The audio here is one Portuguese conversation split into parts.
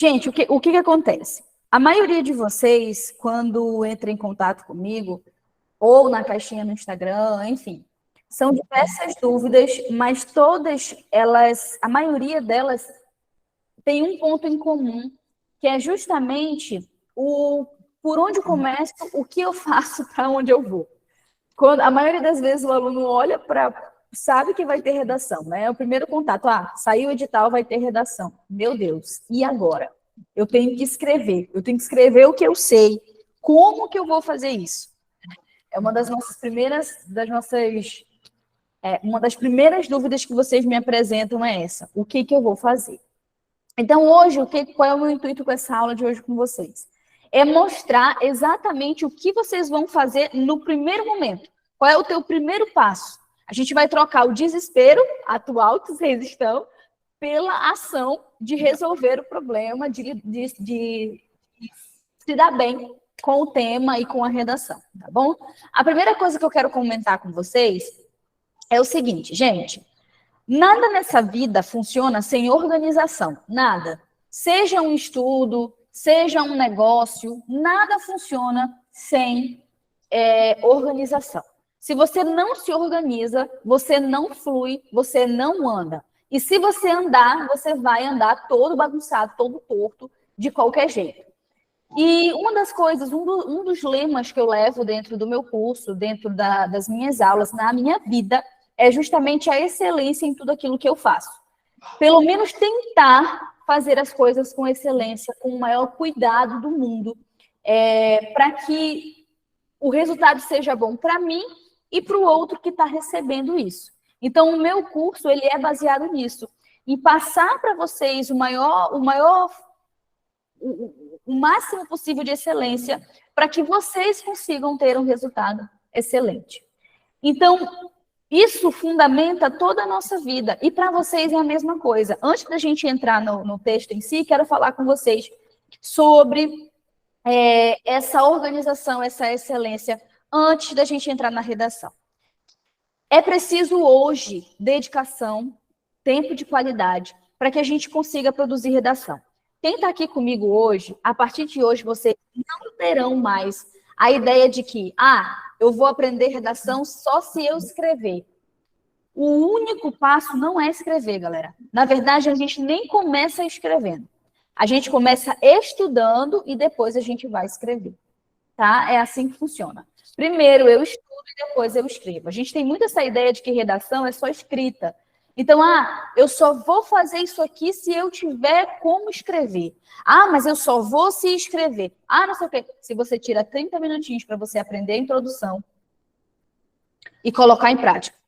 Gente, o que acontece? A maioria de vocês, quando entra em contato comigo, ou na caixinha no Instagram, enfim, são diversas dúvidas, mas todas elas, a maioria delas tem um ponto em comum, que é justamente o por onde eu começo, o que eu faço, para onde eu vou. Quando, a maioria das vezes o aluno olha para, sabe que vai ter redação, né? É o primeiro contato, saiu o edital, vai ter redação. Meu Deus, e agora? Eu tenho que escrever o que eu sei. Como que eu vou fazer isso? É uma das nossas uma das primeiras dúvidas que vocês me apresentam é essa: o que eu vou fazer? Então, hoje, qual é o meu intuito com essa aula de hoje com vocês? É mostrar exatamente o que vocês vão fazer no primeiro momento. Qual é o teu primeiro passo? A gente vai trocar o desespero atual que vocês estão pela ação de resolver o problema, de se dar bem com o tema e com a redação, tá bom? A primeira coisa que eu quero comentar com vocês é o seguinte, gente. Nada nessa vida funciona sem organização, nada. Seja um estudo, seja um negócio, nada funciona sem organização. Se você não se organiza, você não flui, você não anda. E se você andar, você vai andar todo bagunçado, todo torto, de qualquer jeito. E uma das coisas, um dos lemas que eu levo dentro do meu curso, dentro das minhas aulas, na minha vida, é justamente a excelência em tudo aquilo que eu faço. Pelo menos tentar fazer as coisas com excelência, com o maior cuidado do mundo, para que o resultado seja bom para mim e para o outro que está recebendo isso. Então, o meu curso ele é baseado nisso, em passar para vocês o máximo possível de excelência para que vocês consigam ter um resultado excelente. Então, isso fundamenta toda a nossa vida. E para vocês é a mesma coisa. Antes da gente entrar no texto em si, quero falar com vocês sobre essa organização, essa excelência, antes da gente entrar na redação. É preciso hoje dedicação, tempo de qualidade, para que a gente consiga produzir redação. Quem está aqui comigo hoje, a partir de hoje, vocês não terão mais a ideia de que, eu vou aprender redação só se eu escrever. O único passo não é escrever, galera. Na verdade, a gente nem começa escrevendo. A gente começa estudando e depois a gente vai escrever. Tá? É assim que funciona. Primeiro eu estudo e depois eu escrevo. A gente tem muito essa ideia de que redação é só escrita. Então, eu só vou fazer isso aqui se eu tiver como escrever. Mas eu só vou se escrever. Não sei o quê. Se você tira 30 minutinhos para você aprender a introdução e colocar em prática.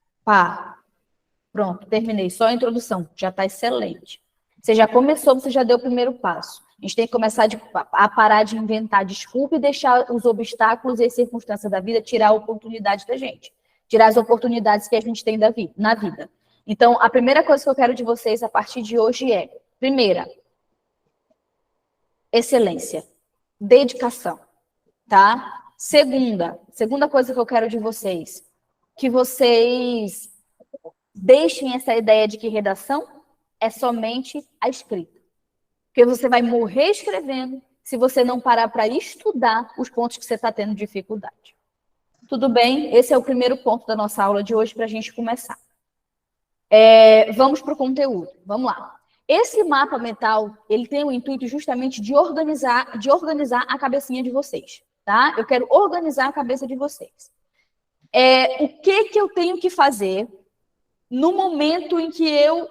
Pronto, terminei. Só a introdução. Já está excelente. Você já começou, você já deu o primeiro passo. A gente tem que começar a parar de inventar desculpa e deixar os obstáculos e as circunstâncias da vida tirar a oportunidade da gente. Tirar as oportunidades que a gente tem na vida. Então, a primeira coisa que eu quero de vocês a partir de hoje é, primeira, excelência, dedicação, tá? Segunda coisa que eu quero de vocês, que vocês deixem essa ideia de que redação é somente a escrita. Porque você vai morrer escrevendo se você não parar para estudar os pontos que você está tendo dificuldade. Tudo bem? Esse é o primeiro ponto da nossa aula de hoje para a gente começar. Vamos para o conteúdo. Vamos lá. Esse mapa mental, ele tem o intuito justamente de organizar a cabecinha de vocês, tá? Eu quero organizar a cabeça de vocês. O que eu tenho que fazer no momento em que eu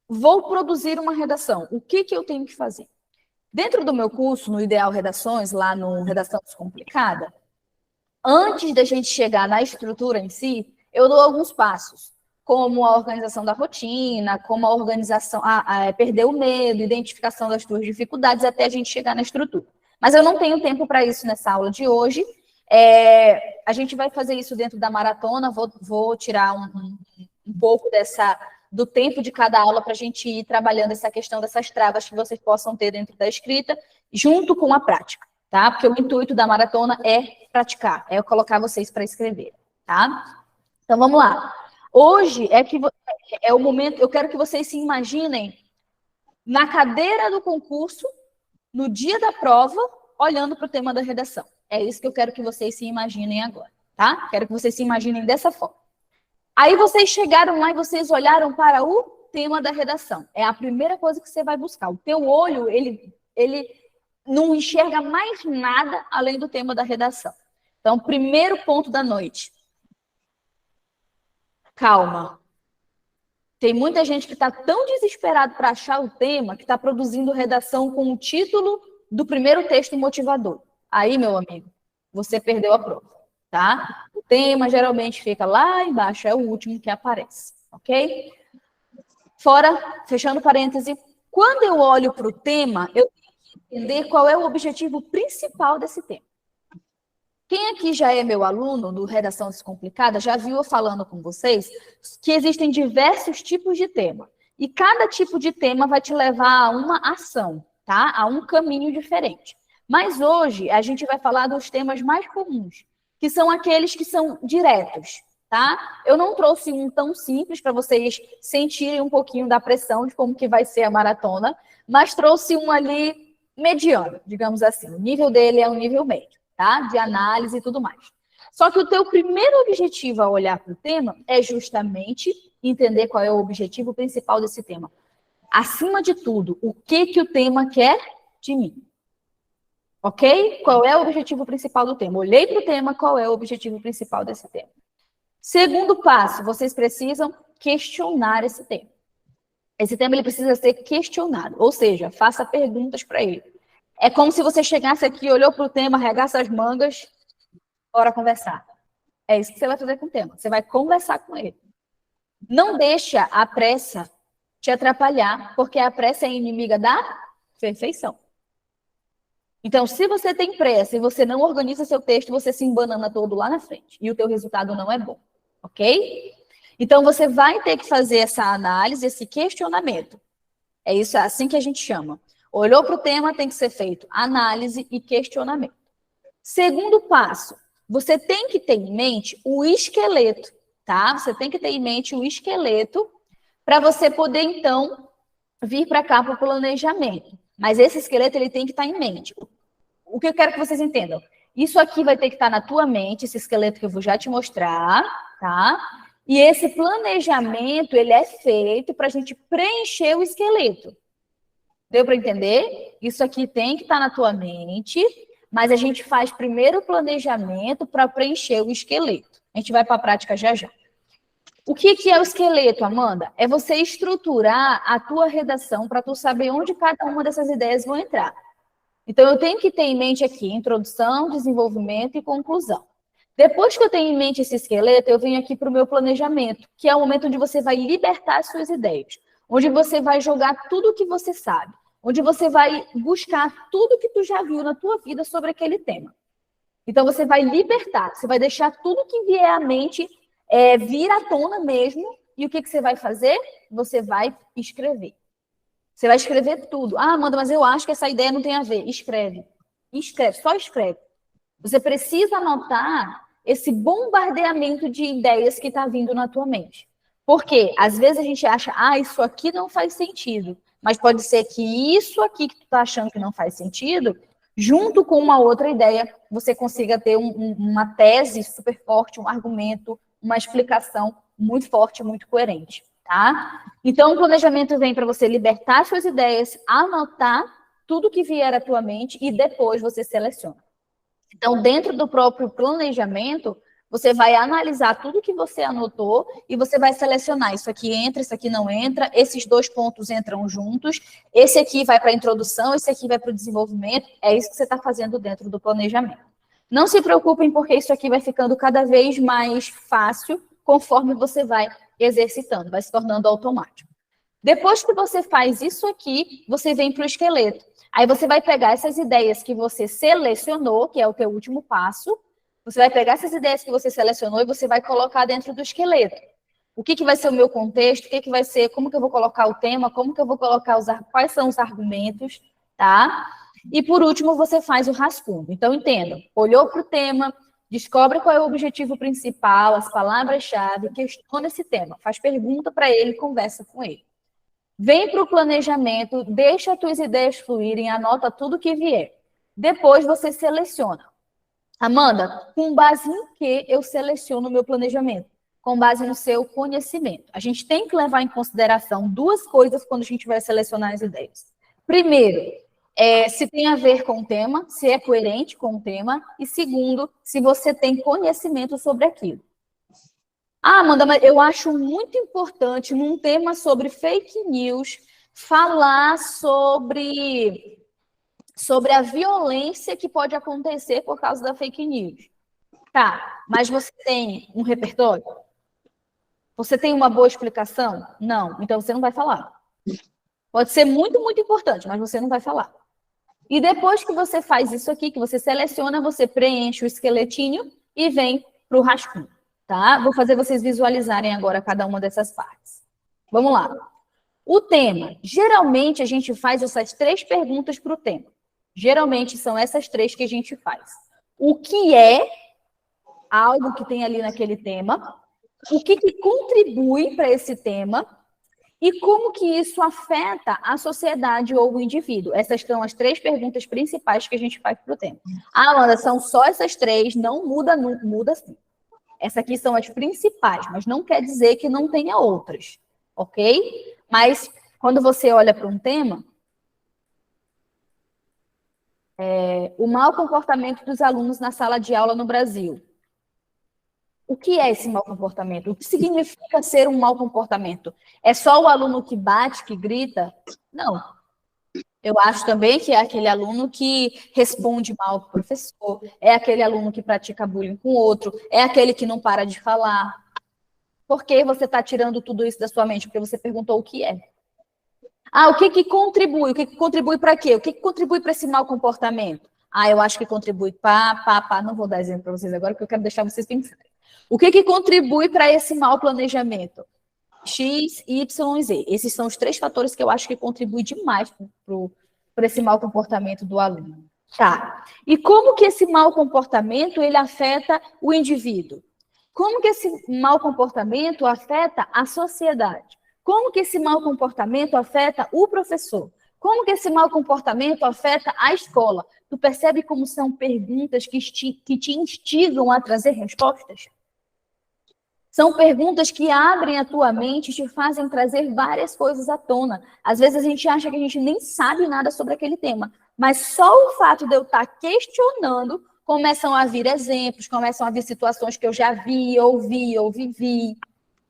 vou produzir uma redação? O que eu tenho que fazer? Dentro do meu curso, no Ideal Redações, lá no Redação Descomplicada, antes da gente chegar na estrutura em si, eu dou alguns passos, como a organização da rotina, como a organização, perder o medo, identificação das tuas dificuldades, até a gente chegar na estrutura. Mas eu não tenho tempo para isso nessa aula de hoje. A gente vai fazer isso dentro da maratona, vou tirar um pouco do tempo de cada aula para a gente ir trabalhando essa questão dessas travas que vocês possam ter dentro da escrita, junto com a prática, tá? Porque o intuito da maratona é praticar, é colocar vocês para escrever, tá? Então, vamos lá. Hoje é o momento, eu quero que vocês se imaginem na cadeira do concurso, no dia da prova, olhando para o tema da redação. É isso que eu quero que vocês se imaginem agora, tá? Quero que vocês se imaginem dessa forma. Aí vocês chegaram lá e vocês olharam para o tema da redação. É a primeira coisa que você vai buscar. O teu olho, ele não enxerga mais nada além do tema da redação. Então, primeiro ponto da noite. Calma. Tem muita gente que está tão desesperado para achar o tema que está produzindo redação com o título do primeiro texto motivador. Aí, meu amigo, você perdeu a prova, tá? O tema geralmente fica lá embaixo, é o último que aparece, ok? Fora, fechando parêntese, quando eu olho para o tema, eu tenho que entender qual é o objetivo principal desse tema. Quem aqui já é meu aluno do Redação Descomplicada, já viu eu falando com vocês que existem diversos tipos de tema. E cada tipo de tema vai te levar a uma ação, tá? A um caminho diferente. Mas hoje a gente vai falar dos temas mais comuns, que são aqueles que são diretos, tá? Eu não trouxe um tão simples para vocês sentirem um pouquinho da pressão de como que vai ser a maratona, mas trouxe um ali mediano, digamos assim. O nível dele é um nível médio. Tá? De análise e tudo mais. Só que o teu primeiro objetivo ao olhar para o tema é justamente entender qual é o objetivo principal desse tema. Acima de tudo, o que o tema quer de mim. Ok? Qual é o objetivo principal do tema? Olhei para o tema, qual é o objetivo principal desse tema? Segundo passo, vocês precisam questionar esse tema. Esse tema ele precisa ser questionado, ou seja, faça perguntas para ele. É como se você chegasse aqui, olhou para o tema, arregaça as mangas, bora conversar. É isso que você vai fazer com o tema. Você vai conversar com ele. Não deixa a pressa te atrapalhar, porque a pressa é inimiga da perfeição. Então, se você tem pressa e você não organiza seu texto, você se embanana todo lá na frente. E o teu resultado não é bom. Ok? Então, você vai ter que fazer essa análise, esse questionamento. É isso, é assim que a gente chama. Olhou para o tema, tem que ser feito análise e questionamento. Segundo passo, você tem que ter em mente o esqueleto, tá? Você tem que ter em mente o esqueleto para você poder, então, vir para cá para o planejamento. Mas esse esqueleto, ele tem que estar em mente. O que eu quero que vocês entendam? Isso aqui vai ter que estar na tua mente, esse esqueleto que eu vou já te mostrar, tá? E esse planejamento, ele é feito para a gente preencher o esqueleto. Deu para entender? Isso aqui tem que estar na tua mente, mas a gente faz primeiro o planejamento para preencher o esqueleto. A gente vai para a prática já já. O que é o esqueleto, Amanda? É você estruturar a tua redação para tu saber onde cada uma dessas ideias vão entrar. Então, eu tenho que ter em mente aqui introdução, desenvolvimento e conclusão. Depois que eu tenho em mente esse esqueleto, eu venho aqui para o meu planejamento, que é o momento onde você vai libertar as suas ideias, onde você vai jogar tudo o que você sabe, onde você vai buscar tudo que tu já viu na tua vida sobre aquele tema. Então, você vai libertar, você vai deixar tudo que vier à mente vir à tona mesmo, e o que você vai fazer? Você vai escrever. Você vai escrever tudo. Ah, Amanda, mas eu acho que essa ideia não tem a ver. Escreve. Escreve, só escreve. Você precisa anotar esse bombardeamento de ideias que está vindo na tua mente. Porque, às vezes, a gente acha, isso aqui não faz sentido. Mas pode ser que isso aqui que tu está achando que não faz sentido, junto com uma outra ideia, você consiga ter uma tese super forte, um argumento, uma explicação muito forte, muito coerente, tá? Então, o planejamento vem para você libertar suas ideias, anotar tudo que vier à tua mente e depois você seleciona. Então, dentro do próprio planejamento, você vai analisar tudo que você anotou e você vai selecionar. Isso aqui entra, isso aqui não entra, esses dois pontos entram juntos, esse aqui vai para a introdução, esse aqui vai para o desenvolvimento. É isso que você está fazendo dentro do planejamento. Não se preocupem, porque isso aqui vai ficando cada vez mais fácil conforme você vai exercitando, vai se tornando automático. Depois que você faz isso aqui, você vem para o esqueleto. Aí você vai pegar essas ideias que você selecionou, que é o teu último passo, você vai pegar essas ideias que você selecionou e você vai colocar dentro do esqueleto. O que vai ser o meu contexto, o que vai ser, como que eu vou colocar o tema, como que eu vou colocar quais são os argumentos, tá? E por último, você faz o rascunho. Então, entendam, olhou para o tema, descobre qual é o objetivo principal, as palavras-chave, questiona esse tema, faz pergunta para ele, conversa com ele. Vem para o planejamento, deixa as tuas ideias fluírem, anota tudo que vier. Depois você seleciona. Amanda, com base em que eu seleciono o meu planejamento? Com base no seu conhecimento. A gente tem que levar em consideração duas coisas quando a gente vai selecionar as ideias. Primeiro, se tem a ver com o tema, se é coerente com o tema. E segundo, se você tem conhecimento sobre aquilo. Ah, Amanda, mas eu acho muito importante, num tema sobre fake news, falar sobre a violência que pode acontecer por causa da fake news. Tá, mas você tem um repertório? Você tem uma boa explicação? Não, então você não vai falar. Pode ser muito, muito importante, mas você não vai falar. E depois que você faz isso aqui, que você seleciona, você preenche o esqueletinho e vem para o rascunho, tá? Vou fazer vocês visualizarem agora cada uma dessas partes. Vamos lá. O tema. Geralmente, a gente faz essas 3 perguntas para o tema. Geralmente, são essas 3 que a gente faz. O que é algo que tem ali naquele tema? O que contribui para esse tema? E como que isso afeta a sociedade ou o indivíduo? Essas são as 3 perguntas principais que a gente faz para o tema. Ah, Amanda, são só essas 3, não muda, não muda sim. Essas aqui são as principais, mas não quer dizer que não tenha outras, ok? Mas quando você olha para um tema, o mau comportamento dos alunos na sala de aula no Brasil. O que é esse mau comportamento? O que significa ser um mau comportamento? É só o aluno que bate, que grita? Não. Eu acho também que é aquele aluno que responde mal para o professor, é aquele aluno que pratica bullying com o outro, é aquele que não para de falar. Por que você está tirando tudo isso da sua mente? Porque você perguntou o que é. Ah, o que contribui? O que contribui para quê? O que contribui para esse mau comportamento? Ah, eu acho que contribui pá. Não vou dar exemplo para vocês agora, porque eu quero deixar vocês pensarem. O que contribui para esse mau planejamento? X, Y e Z. Esses são os 3 fatores que eu acho que contribuem demais para esse mau comportamento do aluno. Tá. E como que esse mau comportamento ele afeta o indivíduo? Como que esse mau comportamento afeta a sociedade? Como que esse mau comportamento afeta o professor? Como que esse mau comportamento afeta a escola? Tu percebe como são perguntas que te instigam a trazer respostas? São perguntas que abrem a tua mente e te fazem trazer várias coisas à tona. Às vezes a gente acha que a gente nem sabe nada sobre aquele tema, mas só o fato de eu estar questionando, começam a vir exemplos, começam a vir situações que eu já vi, ouvi ou vivi,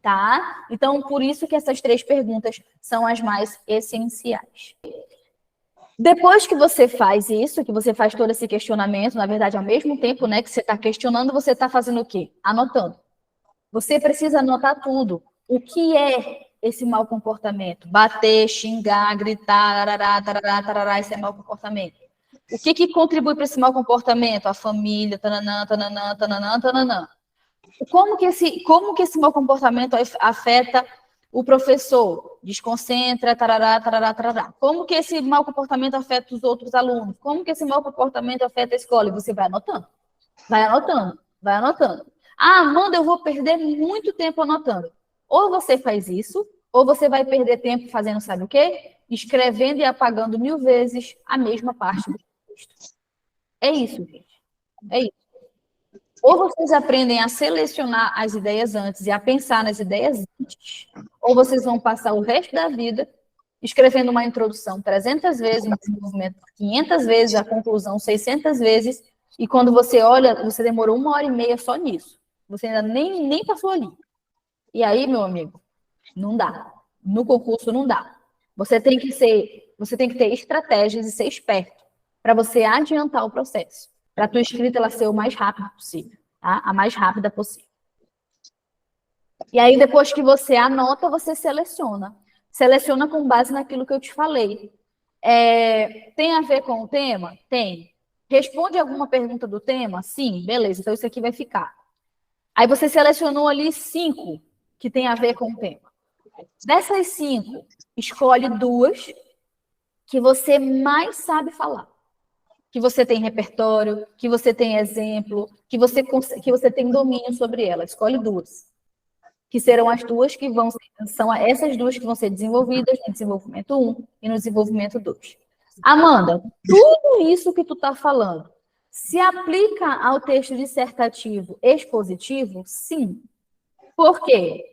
tá? Então, por isso que essas 3 perguntas são as mais essenciais. Depois que você faz isso, que você faz todo esse questionamento, na verdade, ao mesmo tempo, né, que você está questionando, você está fazendo o quê? Anotando. Você precisa anotar tudo. O que é esse mau comportamento? Bater, xingar, gritar, tarará, isso é mau comportamento. O que contribui para esse mau comportamento? A família, tananã. Como que esse mau comportamento afeta o professor? Desconcentra, tarará. Como que esse mau comportamento afeta os outros alunos? Como que esse mau comportamento afeta a escola? E você vai anotando. Ah, Amanda, eu vou perder muito tempo anotando. Ou você faz isso, ou você vai perder tempo fazendo, sabe o quê? Escrevendo e apagando 1000 vezes a mesma parte do texto. É isso, gente. É isso. Ou vocês aprendem a selecionar as ideias antes e a pensar nas ideias antes, ou vocês vão passar o resto da vida escrevendo uma introdução 300 vezes, um desenvolvimento 500 vezes, a conclusão 600 vezes, e quando você olha, você demorou 1h30 só nisso. Você ainda nem passou ali. E aí, meu amigo, não dá. No concurso não dá. Você tem que ter estratégias e ser esperto para você adiantar o processo, para a tua escrita ela ser o mais rápido possível, tá? A mais rápida possível. E aí, depois que você anota, você seleciona. Seleciona com base naquilo que eu te falei. Tem a ver com o tema? Tem. Responde alguma pergunta do tema? Sim, beleza, então isso aqui vai ficar. Aí você selecionou ali 5 que tem a ver com o tema. Dessas 5, escolhe 2 que você mais sabe falar. Que você tem repertório, que você tem exemplo, que você tem domínio sobre ela. Escolhe 2. que serão as duas que vão são essas duas que vão ser desenvolvidas no desenvolvimento 1 e no desenvolvimento 2. Amanda, tudo isso que tu está falando se aplica ao texto dissertativo expositivo? Sim. Por quê?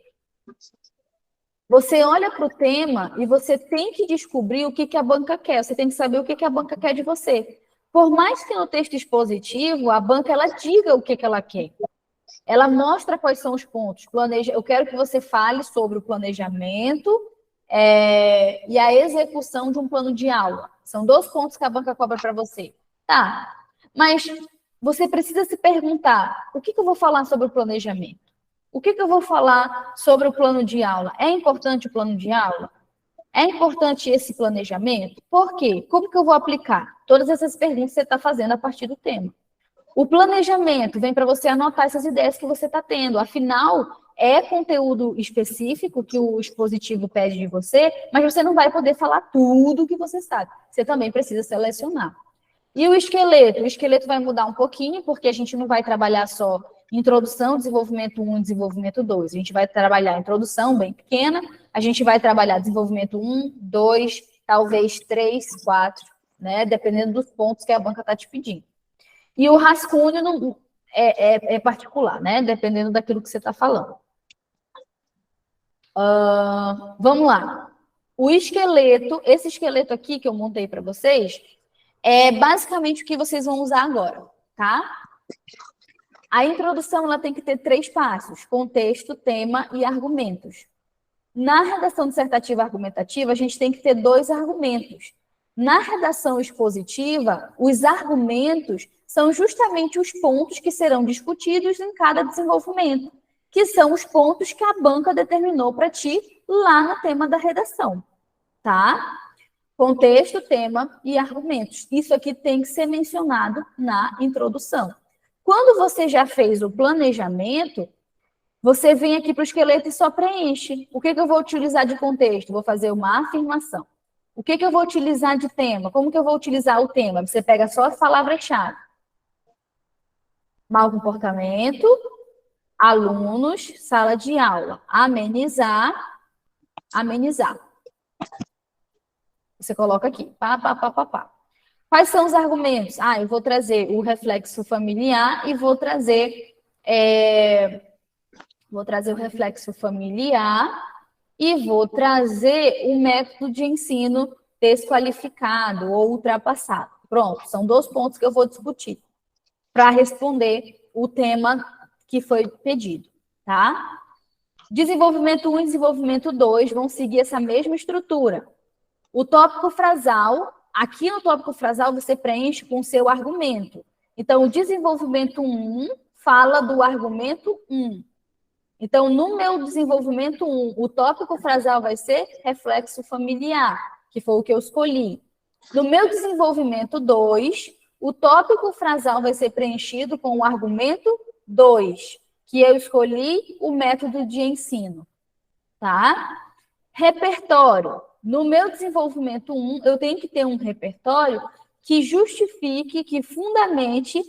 Você olha para o tema e você tem que descobrir o que a banca quer. Você tem que saber o que a banca quer de você. Por mais que no texto expositivo a banca ela diga o que ela quer. Ela mostra quais são os pontos. Eu quero que você fale sobre o planejamento e a execução de um plano de aula. São 2 pontos que a banca cobra para você. Tá, mas você precisa se perguntar, o que eu vou falar sobre o planejamento? O que eu vou falar sobre o plano de aula? É importante o plano de aula? É importante esse planejamento? Por quê? Como que eu vou aplicar? Todas essas perguntas você está fazendo a partir do tema. O planejamento vem para você anotar essas ideias que você está tendo. Afinal, é conteúdo específico que o expositivo pede de você, mas você não vai poder falar tudo que você sabe. Você também precisa selecionar. E o esqueleto? O esqueleto vai mudar um pouquinho, porque a gente não vai trabalhar só introdução, desenvolvimento 1 e desenvolvimento 2. A gente vai trabalhar introdução bem pequena, a gente vai trabalhar desenvolvimento 1, 2, talvez 3, 4, né? Dependendo dos pontos que a banca está te pedindo. E o rascunho não, é particular, né? Dependendo daquilo que você está falando. Vamos lá. O esqueleto, esse esqueleto aqui que eu montei para vocês, é basicamente o que vocês vão usar agora, tá? A introdução ela tem que ter 3 passos: contexto, tema e argumentos. Na redação dissertativa argumentativa, a gente tem que ter 2 argumentos. Na redação expositiva, os argumentos são justamente os pontos que serão discutidos em cada desenvolvimento, que são os pontos que a banca determinou para ti lá no tema da redação, tá? Contexto, tema e argumentos. Isso aqui tem que ser mencionado na introdução. Quando você já fez o planejamento, você vem aqui para o esqueleto e só preenche. O que eu vou utilizar de contexto? Vou fazer uma afirmação. O que eu vou utilizar de tema? Como que eu vou utilizar o tema? Você pega só as palavras-chave. Mau comportamento, alunos, sala de aula. Amenizar, amenizar. Você coloca aqui, pá, pá, pá, pá, pá. Quais são os argumentos? Eu vou trazer o reflexo familiar e vou trazer o reflexo familiar e vou trazer o método de ensino desqualificado ou ultrapassado. Pronto, são 2 pontos que eu vou discutir para responder o tema que foi pedido, tá? Desenvolvimento 1 e desenvolvimento 2 vão seguir essa mesma estrutura. O tópico frasal, aqui no tópico frasal você preenche com o seu argumento. Então, o desenvolvimento 1 fala do argumento 1. Então, no meu desenvolvimento 1, o tópico frasal vai ser reflexo familiar, que foi o que eu escolhi. No meu desenvolvimento 2, o tópico frasal vai ser preenchido com o argumento 2, que eu escolhi o método de ensino, tá? Repertório. No meu desenvolvimento 1, eu tenho que ter um repertório que justifique, que fundamente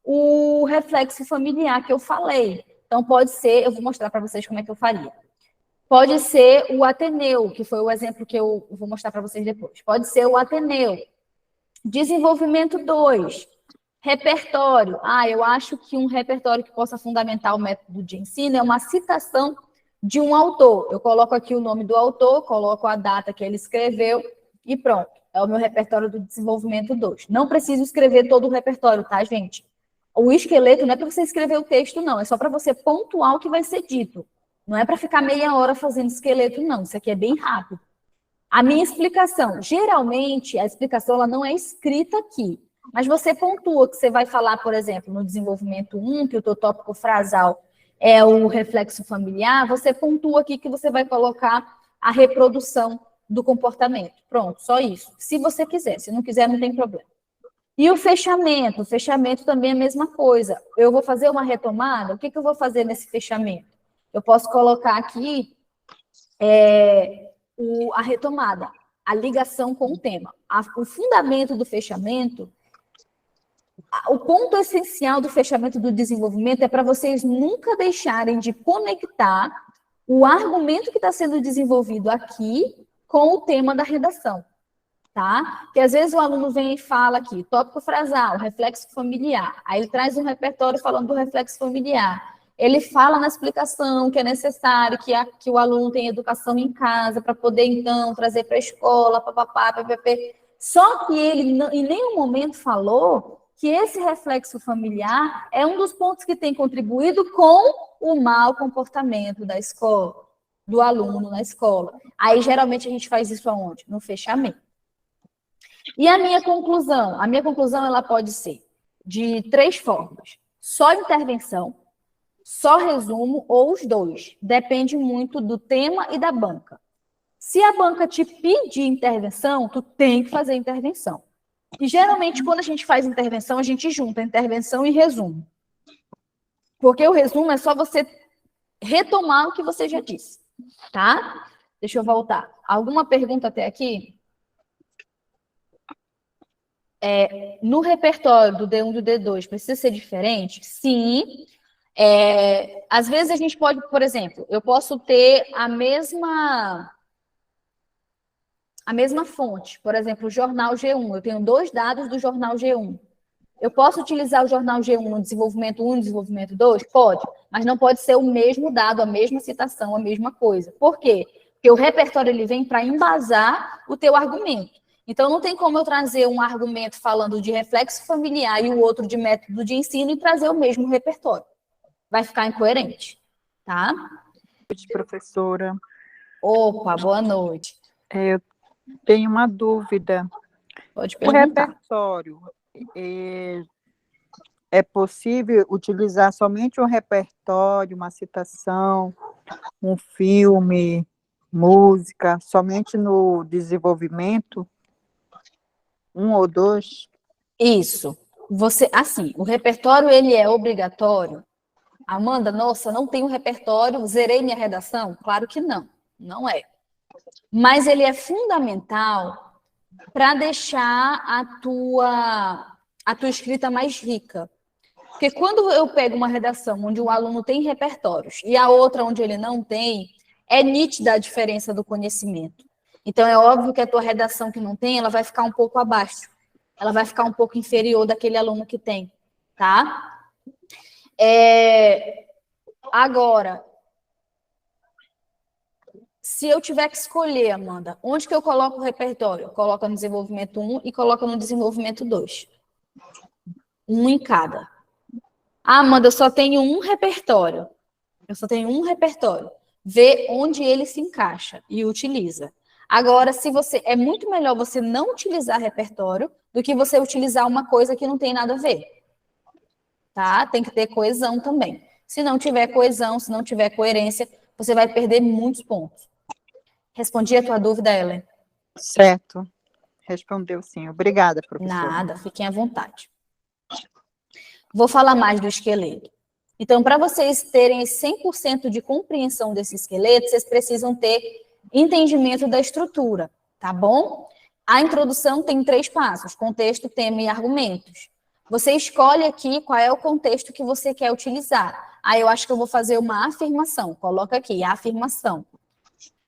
o reflexo familiar que eu falei. Então, pode ser, eu vou mostrar para vocês como é que eu faria. Pode ser o Ateneu, que foi o exemplo que eu vou mostrar para vocês depois. Pode ser o Ateneu. Desenvolvimento 2, repertório. Eu acho que um repertório que possa fundamentar o método de ensino é uma citação de um autor. Eu coloco aqui o nome do autor, coloco a data que ele escreveu e pronto. É o meu repertório do desenvolvimento 2. Não preciso escrever todo o repertório, tá, gente? O esqueleto não é para você escrever o texto, não. É só para você pontuar o que vai ser dito. Não é para ficar meia hora fazendo esqueleto, não. Isso aqui é bem rápido. A minha explicação, geralmente, a explicação ela não é escrita aqui. Mas você pontua que você vai falar, por exemplo, no desenvolvimento 1, que o teu tópico frasal é o reflexo familiar, você pontua aqui que você vai colocar a reprodução do comportamento. Pronto, só isso. Se você quiser, se não quiser, não tem problema. E o fechamento também é a mesma coisa. Eu vou fazer uma retomada, o que eu vou fazer nesse fechamento? Eu posso colocar aqui a retomada, a ligação com o tema. O fundamento do fechamento, o ponto essencial do fechamento do desenvolvimento é para vocês nunca deixarem de conectar o argumento que está sendo desenvolvido aqui com o tema da redação, tá? Que às vezes o aluno vem e fala aqui, tópico frasal, reflexo familiar. Aí ele traz um repertório falando do reflexo familiar. Ele fala na explicação que é necessário que o aluno tenha educação em casa para poder, então, trazer para a escola, papapá, ppp. Só que ele em nenhum momento falou que esse reflexo familiar é um dos pontos que tem contribuído com o mau comportamento da escola, do aluno na escola. Aí, geralmente, a gente faz isso aonde? No fechamento. E a minha conclusão? A minha conclusão, ela pode ser de 3 formas. Só intervenção, só resumo ou os dois. Depende muito do tema e da banca. Se a banca te pedir intervenção, tu tem que fazer intervenção. E geralmente, quando a gente faz intervenção, a gente junta intervenção e resumo. Porque o resumo é só você retomar o que você já disse, tá? Deixa eu voltar. Alguma pergunta até aqui? No repertório do D1 e do D2, precisa ser diferente? Sim. Às vezes a gente pode, por exemplo, eu posso ter a mesma fonte. Por exemplo, o jornal G1. Eu tenho 2 dados do jornal G1. Eu posso utilizar o jornal G1 no desenvolvimento 1 e no desenvolvimento 2? Pode, mas não pode ser o mesmo dado, a mesma citação, a mesma coisa. Por quê? Porque o repertório ele vem para embasar o teu argumento. Então, não tem como eu trazer um argumento falando de reflexo familiar e o outro de método de ensino e trazer o mesmo repertório. Vai ficar incoerente, tá? Boa noite, professora. Opa, boa noite. Eu tenho uma dúvida. Pode perguntar. O repertório, é possível utilizar somente um repertório, uma citação, um filme, música, somente no desenvolvimento? 1 ou 2? Isso. Assim, o repertório, ele é obrigatório? Amanda, nossa, não tenho repertório, zerei minha redação? Claro que não, não é. Mas ele é fundamental para deixar a tua escrita mais rica. Porque quando eu pego uma redação onde o aluno tem repertórios e a outra onde ele não tem, é nítida a diferença do conhecimento. Então, é óbvio que a tua redação que não tem, ela vai ficar um pouco abaixo. Ela vai ficar um pouco inferior daquele aluno que tem, tá? Agora, se eu tiver que escolher, Amanda, onde que eu coloco o repertório? Coloca no desenvolvimento 1 e coloca no desenvolvimento 2. Um em cada. Ah, Amanda, eu só tenho um repertório. Vê onde ele se encaixa e utiliza. Agora, é muito melhor você não utilizar repertório do que você utilizar uma coisa que não tem nada a ver. Tá? Tem que ter coesão também. Se não tiver coesão, se não tiver coerência, você vai perder muitos pontos. Respondi a tua dúvida, Ellen? Certo. Respondeu sim. Obrigada, professora. Nada, fiquem à vontade. Vou falar mais do esqueleto. Então, para vocês terem esse 100% de compreensão desse esqueleto, vocês precisam ter entendimento da estrutura, tá bom? A introdução tem 3 passos: contexto, tema e argumentos. Você escolhe aqui qual é o contexto que você quer utilizar. Aí eu acho que eu vou fazer uma afirmação. Coloca aqui, afirmação.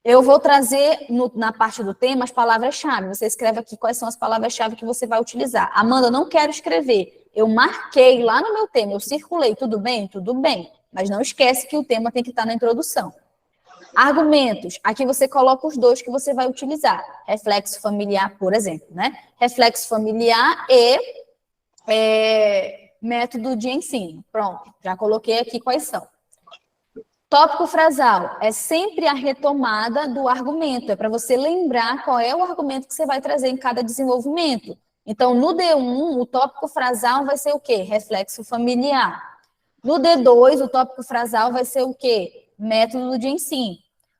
Eu vou trazer na parte do tema as palavras-chave. Você escreve aqui quais são as palavras-chave que você vai utilizar. Amanda, não quero escrever. Eu marquei lá no meu tema, eu circulei. Tudo bem? Tudo bem. Mas não esquece que o tema tem que estar na introdução. Argumentos. Aqui você coloca os 2 que você vai utilizar. Reflexo familiar, por exemplo, né? Reflexo familiar e método de ensino. Pronto, já coloquei aqui quais são. Tópico frasal é sempre a retomada do argumento, é para você lembrar qual é o argumento que você vai trazer em cada desenvolvimento. Então, no D1, o tópico frasal vai ser o quê? Reflexo familiar. No D2, o tópico frasal vai ser o quê? Método de ensino.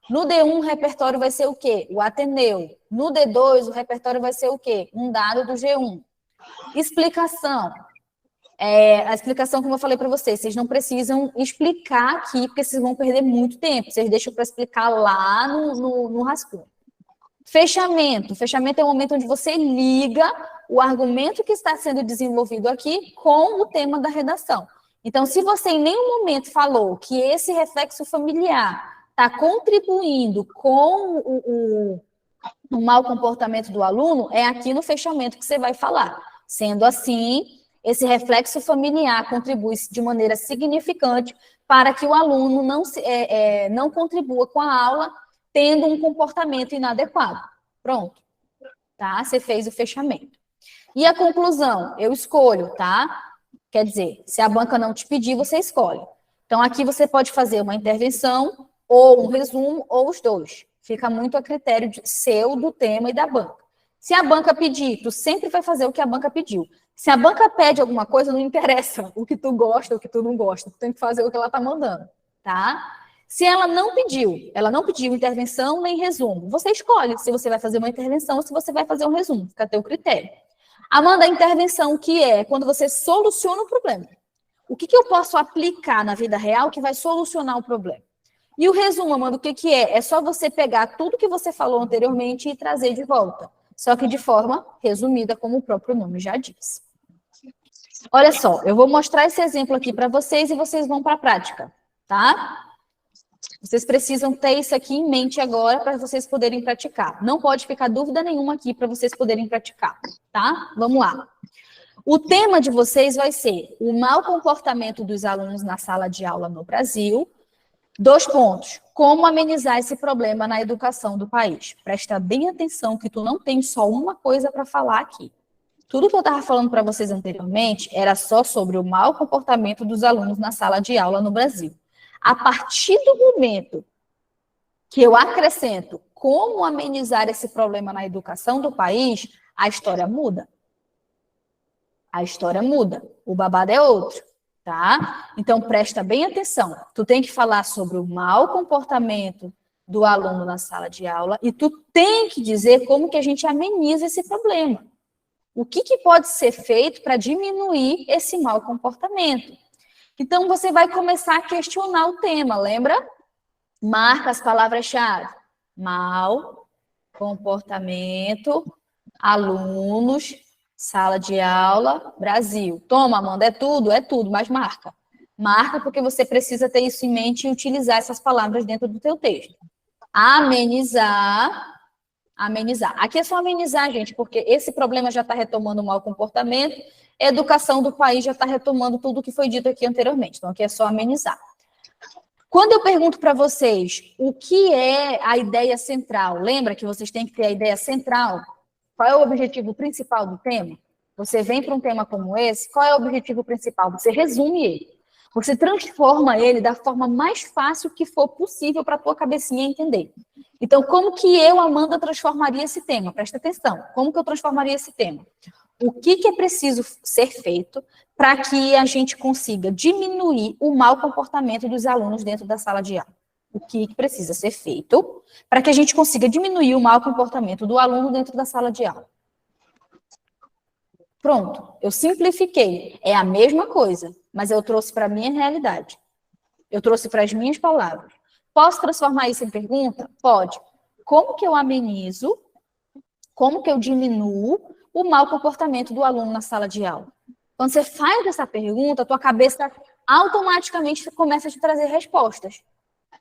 No D1, o repertório vai ser o quê? O Ateneu. No D2, o repertório vai ser o quê? Um dado do G1. Explicação. A explicação que eu falei para vocês não precisam explicar aqui, porque vocês vão perder muito tempo. Vocês deixam para explicar lá no rascunho. Fechamento. Fechamento é o momento onde você liga o argumento que está sendo desenvolvido aqui com o tema da redação. Então, se você em nenhum momento falou que esse reflexo familiar está contribuindo com o mau comportamento do aluno, é aqui no fechamento que você vai falar. Sendo assim, esse reflexo familiar contribui de maneira significante para que o aluno não contribua com a aula tendo um comportamento inadequado. Pronto. Tá? Você fez o fechamento. E a conclusão? Eu escolho, tá? Quer dizer, se a banca não te pedir, você escolhe. Então, aqui você pode fazer uma intervenção, ou um resumo, ou os dois. Fica muito a critério seu, do tema e da banca. Se a banca pedir, tu sempre vai fazer o que a banca pediu. Se a banca pede alguma coisa, não interessa o que tu gosta ou o que tu não gosta. Tu tem que fazer o que ela tá mandando, tá? Se ela não pediu intervenção nem resumo, você escolhe se você vai fazer uma intervenção ou se você vai fazer um resumo. Fica a teu critério. Amanda, a intervenção, que é quando você soluciona o problema. O que eu posso aplicar na vida real que vai solucionar o problema? E o resumo, Amanda, o que é? É só você pegar tudo que você falou anteriormente e trazer de volta. Só que de forma resumida, como o próprio nome já diz. Olha só, eu vou mostrar esse exemplo aqui para vocês e vocês vão para a prática, tá? Vocês precisam ter isso aqui em mente agora para vocês poderem praticar. Não pode ficar dúvida nenhuma aqui para vocês poderem praticar, tá? Vamos lá. O tema de vocês vai ser o mau comportamento dos alunos na sala de aula no Brasil. 2 pontos. Como amenizar esse problema na educação do país? Presta bem atenção que tu não tem só uma coisa para falar aqui. Tudo que eu estava falando para vocês anteriormente era só sobre o mau comportamento dos alunos na sala de aula no Brasil. A partir do momento que eu acrescento como amenizar esse problema na educação do país, a história muda. A história muda. O babado é outro, tá? Então, presta bem atenção. Tu tem que falar sobre o mau comportamento do aluno na sala de aula e tu tem que dizer como que a gente ameniza esse problema. O que pode ser feito para diminuir esse mau comportamento? Então, você vai começar a questionar o tema, lembra? Marca as palavras-chave. Mau comportamento, alunos, sala de aula, Brasil. Toma, Amanda, é tudo, mas marca. Marca porque você precisa ter isso em mente e utilizar essas palavras dentro do teu texto. Amenizar. Aqui é só amenizar, gente, porque esse problema já está retomando o mau comportamento, a educação do país já está retomando tudo o que foi dito aqui anteriormente. Então, aqui é só amenizar. Quando eu pergunto para vocês o que é a ideia central, lembra que vocês têm que ter a ideia central? Qual é o objetivo principal do tema? Você vem para um tema como esse, qual é o objetivo principal? Você resume ele. Você transforma ele da forma mais fácil que for possível para a tua cabecinha entender. Então, como que eu, Amanda, transformaria esse tema? Presta atenção. Como que eu transformaria esse tema? O que é preciso ser feito para que a gente consiga diminuir o mau comportamento dos alunos dentro da sala de aula? O que precisa ser feito para que a gente consiga diminuir o mau comportamento do aluno dentro da sala de aula? Pronto, eu simplifiquei. É a mesma coisa, mas eu trouxe para a minha realidade. Eu trouxe para as minhas palavras. Posso transformar isso em pergunta? Pode. Como que eu amenizo, como que eu diminuo o mau comportamento do aluno na sala de aula? Quando você faz essa pergunta, a tua cabeça automaticamente começa a te trazer respostas.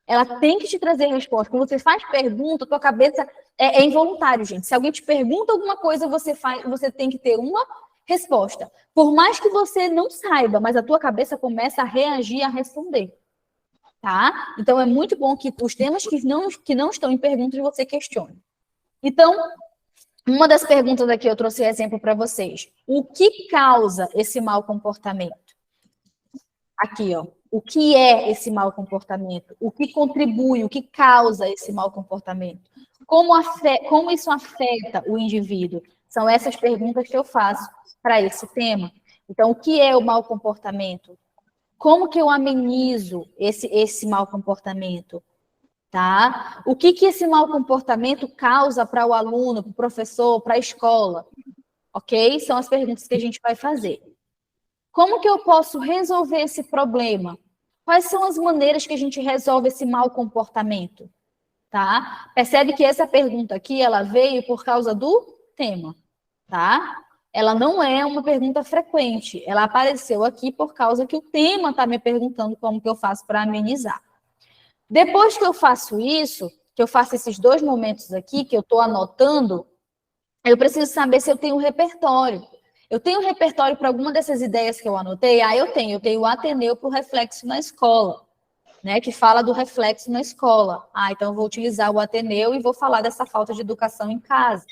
Ela tem que te trazer respostas. Quando você faz pergunta, a tua cabeça é involuntário, gente. Se alguém te pergunta alguma coisa, você tem que ter uma resposta. Por mais que você não saiba, mas a tua cabeça começa a reagir, a responder. Tá? Então, é muito bom que os temas que não estão em perguntas, você questione. Então, uma das perguntas aqui, eu trouxe exemplo para vocês. O que causa esse mau comportamento? Aqui, ó. O que é esse mau comportamento? O que contribui, o que causa esse mau comportamento? Como isso afeta o indivíduo? São essas perguntas que eu faço para esse tema. Então, o que é o mau comportamento? Como que eu amenizo esse mau comportamento? Tá? O que esse mau comportamento causa para o aluno, para o professor, para a escola? Ok? São as perguntas que a gente vai fazer. Como que eu posso resolver esse problema? Quais são as maneiras que a gente resolve esse mau comportamento? Tá? Percebe que essa pergunta aqui, ela veio por causa do tema, tá? Ela não é uma pergunta frequente, ela apareceu aqui por causa que o tema está me perguntando como que eu faço para amenizar. Depois que eu faço isso, que eu faço esses 2 momentos aqui, que eu estou anotando, eu preciso saber se eu tenho um repertório. Eu tenho um repertório para alguma dessas ideias que eu anotei? Eu tenho o Ateneu para o reflexo na escola, né, que fala do reflexo na escola. Então eu vou utilizar o Ateneu e vou falar dessa falta de educação em casa,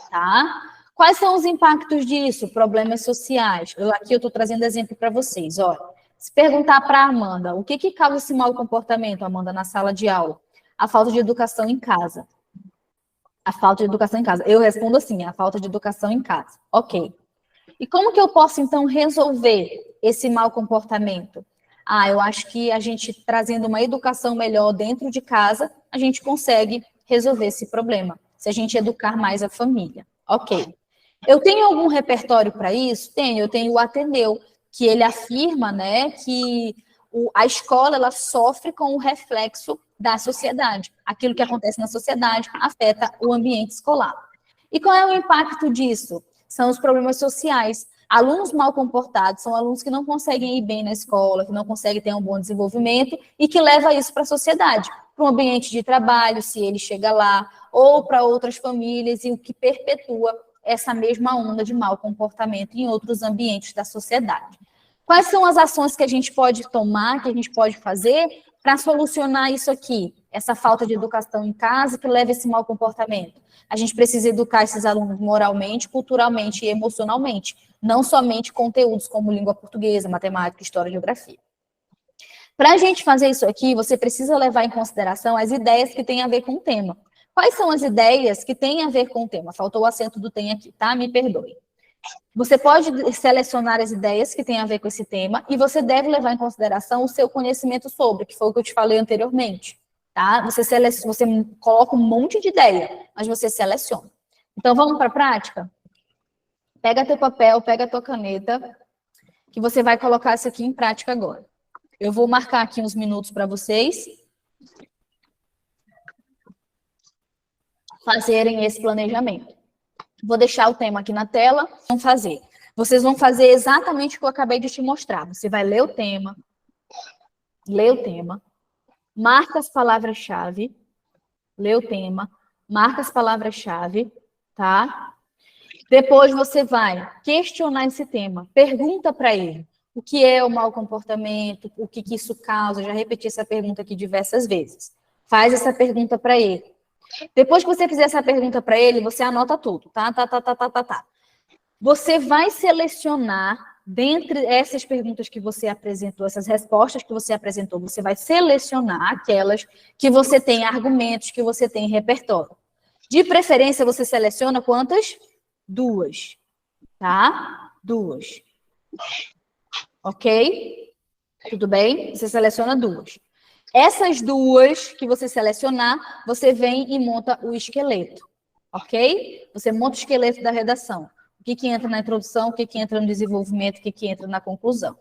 tá? Quais são os impactos disso? Problemas sociais. Aqui eu estou trazendo exemplo para vocês, ó. Se perguntar para a Amanda, o que causa esse mau comportamento, Amanda, na sala de aula? A falta de educação em casa. A falta de educação em casa. Eu respondo assim, a falta de educação em casa. Ok. E como que eu posso, então, resolver esse mau comportamento? Eu acho que a gente, trazendo uma educação melhor dentro de casa, a gente consegue resolver esse problema, se a gente educar mais a família. Ok. Eu tenho algum repertório para isso? Eu tenho o Ateneu, que ele afirma, né, que a escola ela sofre com o reflexo da sociedade. Aquilo que acontece na sociedade afeta o ambiente escolar. E qual é o impacto disso? São os problemas sociais. Alunos mal comportados são alunos que não conseguem ir bem na escola, que não conseguem ter um bom desenvolvimento e que leva isso para a sociedade, para um ambiente de trabalho, se ele chega lá, ou para outras famílias, e o que perpetua essa mesma onda de mau comportamento em outros ambientes da sociedade. Quais são as ações que a gente pode tomar, que a gente pode fazer para solucionar isso aqui? Essa falta de educação em casa que leva a esse mau comportamento. A gente precisa educar esses alunos moralmente, culturalmente e emocionalmente, não somente conteúdos como língua portuguesa, matemática, história e geografia. Para a gente fazer isso aqui, você precisa levar em consideração as ideias que têm a ver com o tema. Quais são as ideias que têm a ver com o tema? Faltou o acento do tem aqui, tá? Me perdoe. Você pode selecionar as ideias que têm a ver com esse tema e você deve levar em consideração o seu conhecimento sobre, que foi o que eu te falei anteriormente, tá? Você coloca um monte de ideia, mas você seleciona. Então, vamos para a prática? Pega teu papel, pega tua caneta, que você vai colocar isso aqui em prática agora. Eu vou marcar aqui uns minutos para vocês fazerem esse planejamento. Vou deixar o tema aqui na tela. Vocês vão fazer exatamente o que eu acabei de te mostrar. Você vai ler o tema, marca as palavras-chave, lê o tema, marca as palavras-chave, tá? Depois você vai questionar esse tema, pergunta para ele o que é o mau comportamento, o que isso causa. Já repeti essa pergunta aqui diversas vezes. Faz essa pergunta para ele. Depois que você fizer essa pergunta para ele, você anota tudo, tá? Você vai selecionar, dentre essas perguntas que você apresentou, essas respostas que você apresentou, você vai selecionar aquelas que você tem argumentos, que você tem repertório. De preferência, você seleciona quantas? 2, tá? 2. Ok? Tudo bem? Você seleciona 2. Essas 2 que você selecionar, você vem e monta o esqueleto, ok? Você monta o esqueleto da redação. O que entra na introdução, o que entra no desenvolvimento, o que entra na conclusão.